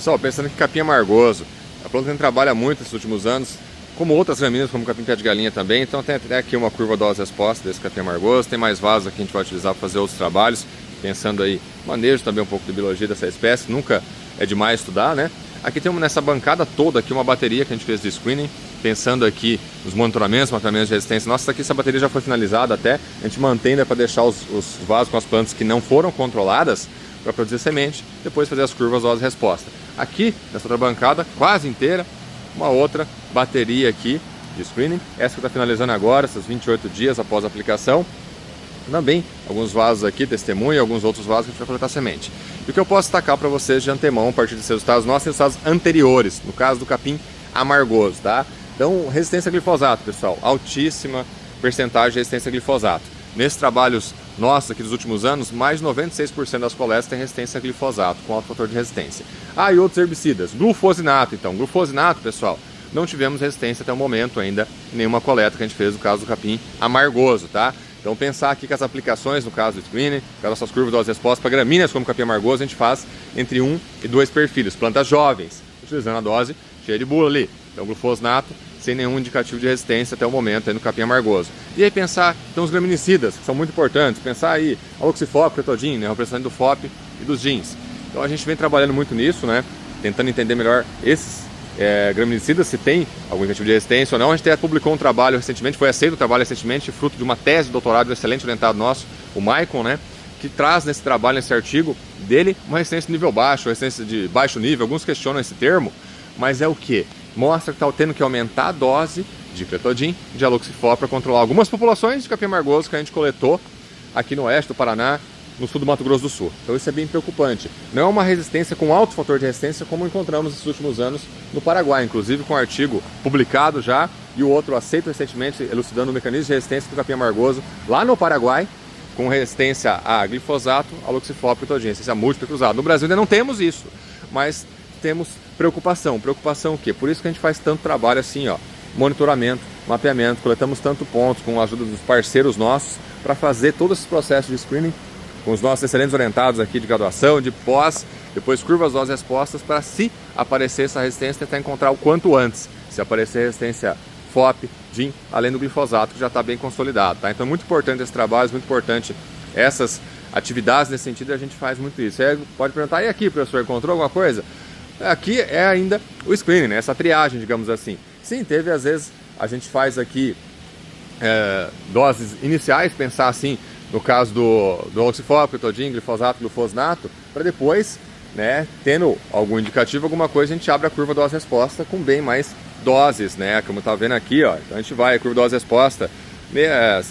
Pessoal, pensando que capim amargoso, a planta trabalha muito nesses últimos anos, como outras gramíneas, como capim pé de galinha também. Então tem até aqui uma curva dose-resposta desse capim amargoso. Tem mais vasos aqui que a gente vai utilizar para fazer outros trabalhos, pensando aí manejo também um pouco de biologia dessa espécie. Nunca é demais estudar, né? Aqui tem nessa bancada toda aqui uma bateria que a gente fez de screening, pensando aqui nos monitoramentos, mapeamentos de resistência. Nossa, essa bateria já foi finalizada até. A gente mantém para deixar os vasos com as plantas que não foram controladas para produzir semente, depois fazer as curvas dose-resposta. Aqui, nessa outra bancada, quase inteira, uma outra bateria aqui de screening. Essa que está finalizando agora, esses 28 dias após a aplicação. Também alguns vasos aqui, testemunha, e alguns outros vasos que a gente vai coletar semente. E o que eu posso destacar para vocês de antemão, a partir desses resultados nossos, resultados anteriores, no caso do capim amargoso, tá? Então, resistência a glifosato, pessoal, altíssima percentagem de resistência a glifosato. Nesses trabalhos nossos aqui dos últimos anos, mais de 96% das coletas têm resistência a glifosato, com alto fator de resistência. Ah, e outros herbicidas, glufosinato então. Glufosinato, pessoal, não tivemos resistência até o momento ainda em nenhuma coleta que a gente fez no caso do capim amargoso, tá? Então pensar aqui que as aplicações, no caso do screening, com as nossas curvas de dose-resposta para gramíneas como capim amargoso, a gente faz entre 1 e 2 perfilhos, plantas jovens, utilizando a dose cheia de bula ali. Então glufosinato, sem nenhum indicativo de resistência até o momento aí no capim amargoso. E aí pensar, então os graminicidas, que são muito importantes, pensar aí, aloxifop, cretodin, né, representante do FOP e dos jeans. Então a gente vem trabalhando muito nisso, né, tentando entender melhor esses graminicidas, se tem algum indicativo de resistência ou não. A gente até publicou um trabalho recentemente, foi aceito o trabalho recentemente, fruto de uma tese de doutorado do excelente orientado nosso, o Maicon, né, que traz nesse trabalho, nesse artigo dele, uma resistência de nível baixo, resistência de baixo nível. Alguns questionam esse termo, mas é o que? Mostra que está tendo que aumentar a dose de cretodin, de aloxifop, para controlar algumas populações de capim amargoso que a gente coletou aqui no oeste do Paraná, no sul do Mato Grosso do Sul. Então isso é bem preocupante. Não é uma resistência com alto fator de resistência como encontramos nesses últimos anos no Paraguai, inclusive com um artigo publicado já e o outro aceito recentemente, elucidando o mecanismo de resistência do capim amargoso lá no Paraguai, com resistência a glifosato, aloxifop e cretodin, resistência múltipla cruzada. No Brasil ainda não temos isso, mas temos preocupação. Preocupação o quê? Por isso que a gente faz tanto trabalho assim, ó, monitoramento, mapeamento, coletamos tanto pontos com a ajuda dos parceiros nossos para fazer todo esse processo de screening com os nossos excelentes orientados aqui de graduação, de pós, depois curvas dose-respostas, para se aparecer essa resistência, tentar encontrar o quanto antes. Se aparecer resistência FOP, DIN, além do glifosato, que já está bem consolidado, tá? Então é muito importante esse trabalho, muito importante essas atividades nesse sentido, a gente faz muito isso. Aí pode perguntar, e aqui, professor, encontrou alguma coisa? Aqui é ainda o screening, né? Essa triagem, digamos assim. Sim, teve, às vezes, a gente faz aqui doses iniciais, pensar assim, no caso do aloxifop, cretodin, glifosato, glufosinato, para depois, né, tendo algum indicativo, alguma coisa, a gente abre a curva dose-resposta com bem mais doses, né, como está vendo aqui, ó. Então a gente vai, a curva dose-resposta,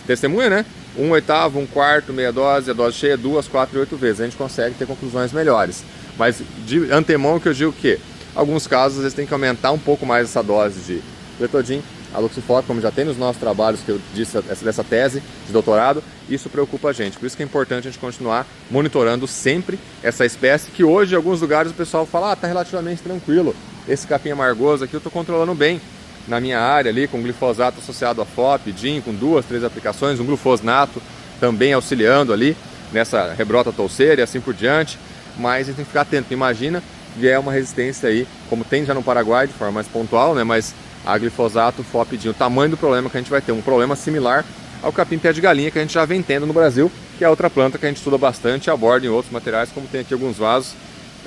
testemunha, né, 1/8, 1/4, meia dose, a dose cheia, 2, 4 e 8 vezes, a gente consegue ter conclusões melhores. Mas de antemão que eu digo que, alguns casos, às vezes tem que aumentar um pouco mais essa dose de cretodin, aloxifop, como já tem nos nossos trabalhos que eu disse dessa tese de doutorado, isso preocupa a gente. Por isso que é importante a gente continuar monitorando sempre essa espécie, que hoje em alguns lugares o pessoal fala, tá relativamente tranquilo, esse capim amargoso aqui eu estou controlando bem na minha área ali, com glifosato associado a FOP, DIN, com 2, 3 aplicações, um glufosinato também auxiliando ali nessa rebrota touceira e assim por diante, mas a gente tem que ficar atento. Imagina que é uma resistência aí, como tem já no Paraguai de forma mais pontual, né, mas a glifosato, FOP, DIN, o tamanho do problema que a gente vai ter, um problema similar ao capim pé de galinha que a gente já vem tendo no Brasil, que é outra planta que a gente estuda bastante e aborda em outros materiais, como tem aqui alguns vasos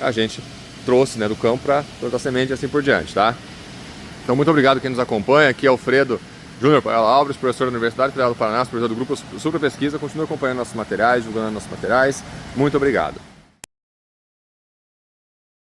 a gente trouxe, né, do campo para plantar semente e assim por diante, tá? Então muito obrigado a quem nos acompanha, aqui é Alfredo Júnior Alves, professor da Universidade Federal do Paraná, professor do Grupo Super Pesquisa, continue acompanhando nossos materiais, divulgando nossos materiais, muito obrigado.